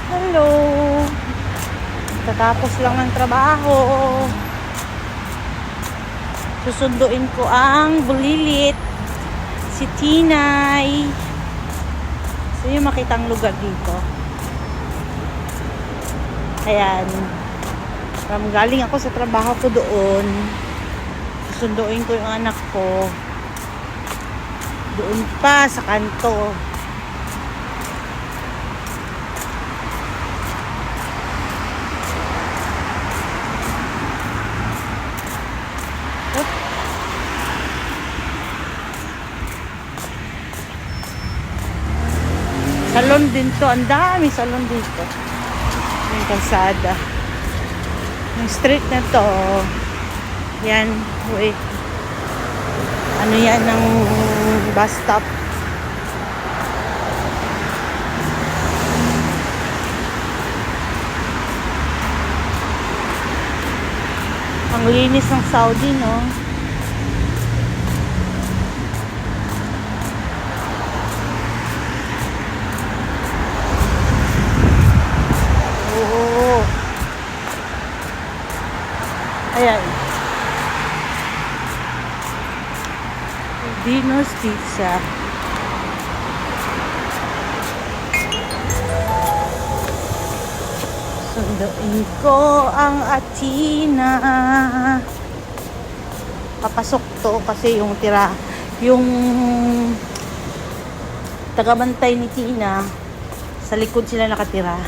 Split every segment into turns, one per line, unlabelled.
Hello! Tatapos lang ng trabaho. Susunduin ko ang bulilit. Si Tinay. Gusto niyo makita ang lugar dito? Ayan. Galing ako sa trabaho ko doon. Susunduin ko yung anak ko. Doon pa sa kanto. Salon din to. Ang dami salon dito. Yung kalsada. Yung street na to. Yan. Wait. Ano yan ng bus stop. Ang linis ng Saudi, no? Ayan. Dino's Pizza. Sunduin ko ang Athena. Papasok to kasi yung tagabantay ni Tina, sa likod sila nakatira.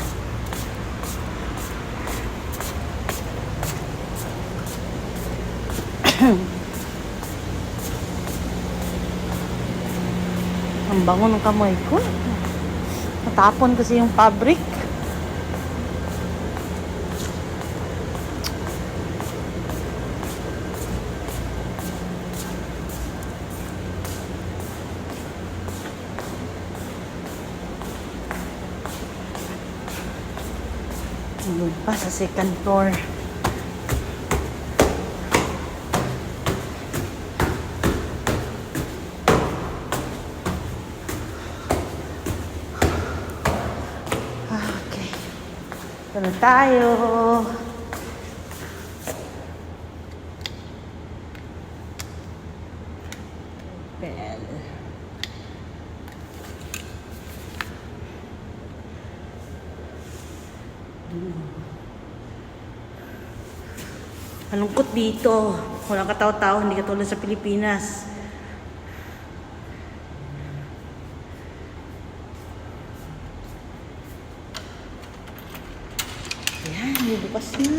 Ang bango ng kamay ko. Natapon kasi yung fabric. Doon pa sa second floor. Ano tayo? Bell. Malungkot dito. Walang katao-tao, hindi katulad sa Pilipinas. Ayan, bukas na.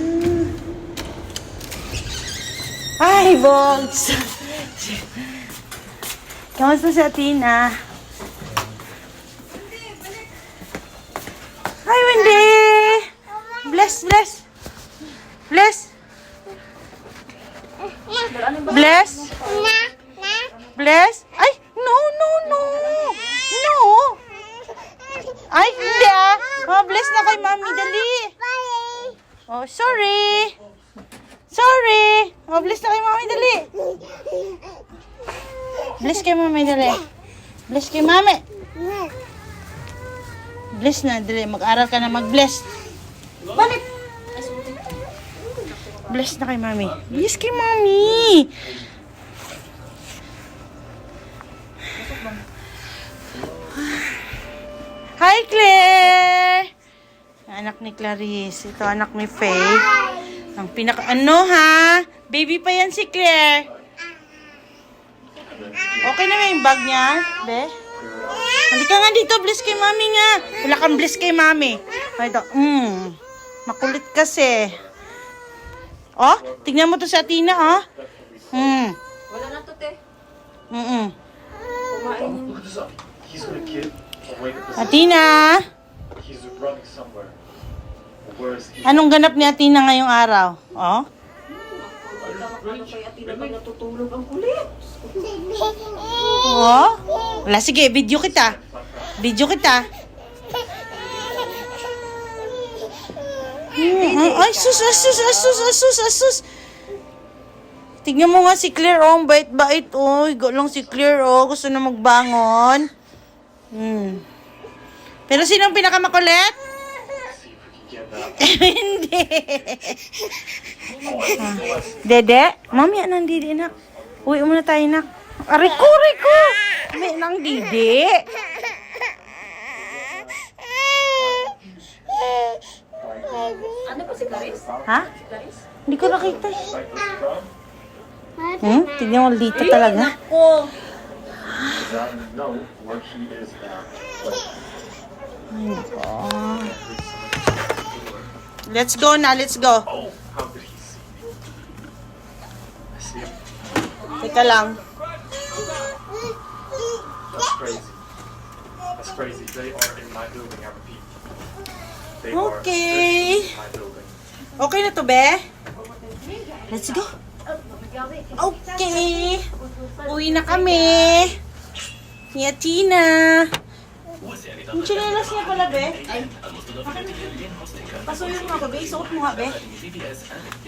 Ay, Bogs! Kamusta si Athena? Hi, Wendy! Bless! Bless! Ay, no! Ay, hindi ah! Oh, bless na kay Mami, dali! Oh, sorry! Oh, bless na kay Mami, dali! Bless kay Mami, dali! Bless kay Mami! Bless na, dali. Mag-aral ka na mag-bless. Balik! Bless na kay Mami. Bless kay Mami! Hi, Claire! Anak ni Clarice. Ito anak ni Faye. Ang ha? Baby pa yan si Claire. Okay na ba yung bag niya? Be? Halika nga dito. Bless kay Mami nga. Wala kang bless kay Mami. Ito. Makulit kasi. Oh, tingnan mo to sa Athena, oh.
Wala na to, te.
Kumain.
He's with a kid.
Athena!
He's running somewhere. Where is he?
Anong ganap ni Athena ngayong araw? Oh?
Ano kay Athena ba natutulog ang kulit?
Oh? Wala, sige, video kita. Ay, sus. Tignan mo nga si Claire, oh. Ang bait-bait, oh. Igo lang si Claire, oh. Gusto na magbangon. Pero sino ang pinakamakulit?
See if we can get that.
Hindi. Dede? Mami, anong didi, nak? Uwi muna tayo, nak. Riko! May nang didi.
Ano pa si Clarice?
Ha?
Clarice?
Hindi ko nakita.
Like this drum?
Tignan mo dito talaga.
Ako.
Does that know where she is now?
Ay, nako. Let's go na, let's go.
Oh, how did he see me? I see him.
Teka lang.
That's crazy. That's crazy. They are in my building, I repeat. They
Okay.
are in my building.
Okay na to, be? Let's go. Okay. Uwi na kami. Ni Atina. Yung chinelas niya pala, be. Ay. Pasuyo mo nga, be. Isuot mo nga, be.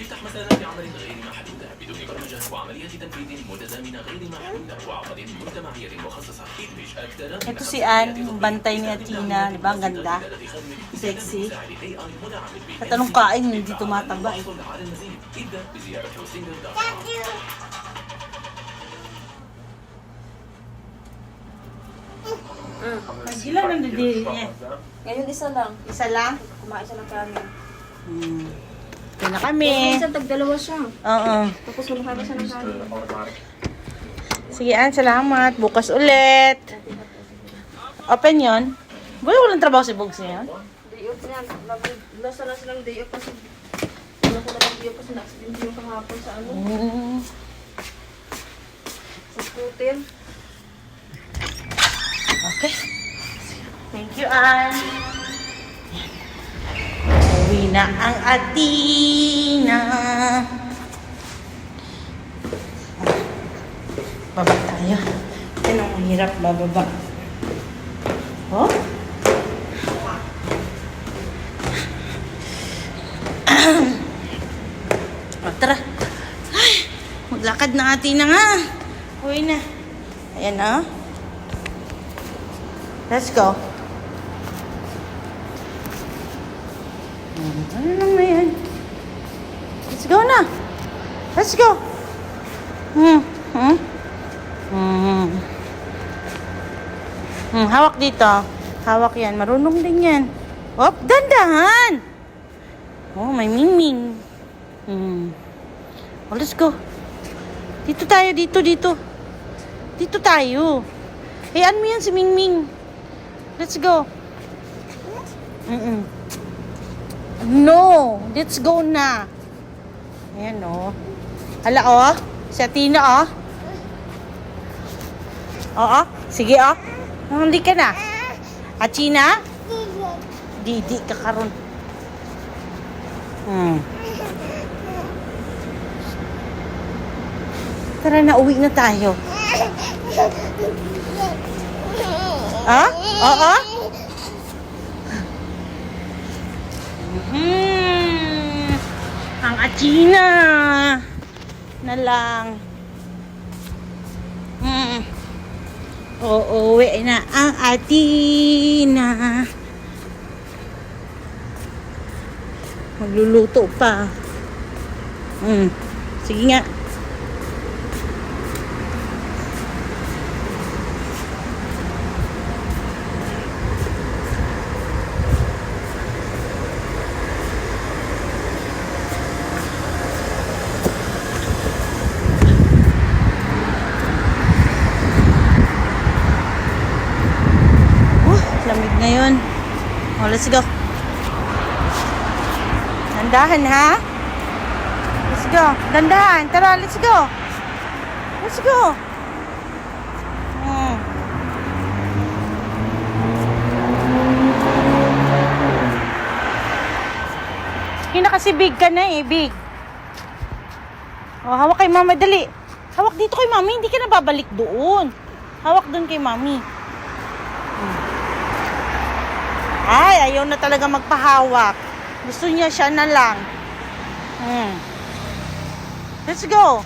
يفتح مسألة عمل غير محدودة بدون برمجة وعملية تنفيذ متزامنة غير محدودة وعقد مجتمعية مخصصة ادمج أكثر
Ito si Ann, yung bantay ni Atina. Di ba? Ang ganda. Sexy. At anong kain, hindi tumataba eh.
على المزيد ابدأ بزيارة هوستنجر
Ilan ang didiri niya?
Ngayon isa lang.
Isa lang?
Kumain siya ng kanin.
Ito na kami.
Minsan tag-dalawa siya.
Oo.
Tapos kumakain siya ng kanin.
Automatic.
Sige, Ann, salamat. Bukas ulit. Open yon. Walang trabaho si Bugs ngayon?
Day off niya. Nasa na silang day off kasi wala ko naman day off kasi na-accident yung kahapon sa ano. Sa scooter.
Okay. Thank you, Ann. Uwi na ang Atina. Baba tayo. Ano ang hirap bababa? Oh? Oh, tara. Ay, maglakad na Atina nga. Uwi na. Ayan na. Let's go. Ano lang na yan? Let's go na. Let's go. Hawak dito. Hawak yan. Marunong din yan. Hop, dandahan. Oh, may mingming. Oh, let's go. Dito tayo, dito. Dito tayo. Hayaan mo yan si Mingming. Let's go. No, let's go na. Ayan, oh. Hala, oh. Si Atina, oh. Oo, sige, oh. Hindi ka na. Atina? Didi ka karon. Tara na, uwi na tayo. Ha? Oo? Ang Atina na lang. Uuwi na ang Atina. Magluluto pa. Sige nga. Lamig na yun. Oh, let's go. Dandahan, ha? Let's go. Dandahan. Tara, let's go. Let's go. Sige na kasi big ka na eh, big. Oh, hawak kay mama, dali. Hawak dito kay mami, hindi ka na babalik doon. Hawak doon kay mami. Ay, ayaw na talaga magpahawak. Gusto niya siya na lang. Let's go.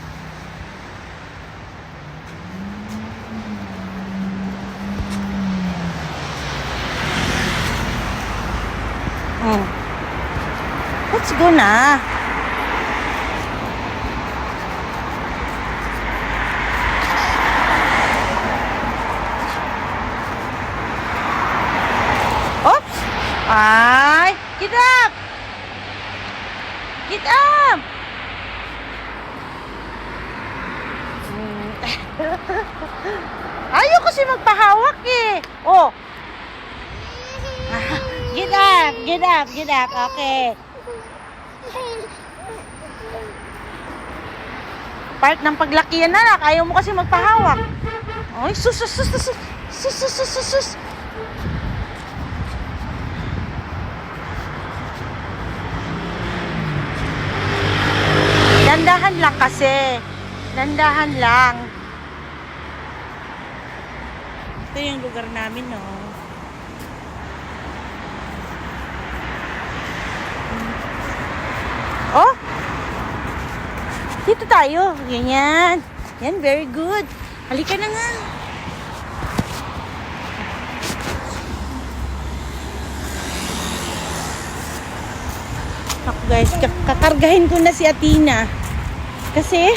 Let's go na. Oops! Ay! Get up! Get up! Ayaw kasi magpahawak eh. Oh. Get up! Get up! Get up! Okay. Part ng paglaki yan, anak. Ayaw mo kasi magpahawak. Ay, sus. Dandahan lang kasi. Dandahan lang. Ito yung lugar namin, no. Oh! Dito tayo. Ganyan. Yan, very good. Halika na nga. Ako guys, kakargahin ko na si Athena. Kasi,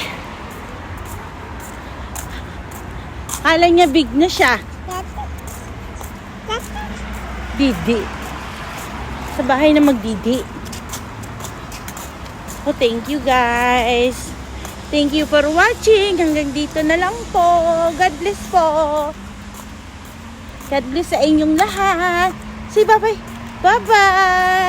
akala niya big na siya. Didi. Sa bahay na magdidi. Oh, thank you guys. Thank you for watching. Hanggang dito na lang po. God bless po. God bless sa inyong lahat. Say bye-bye. Bye-bye.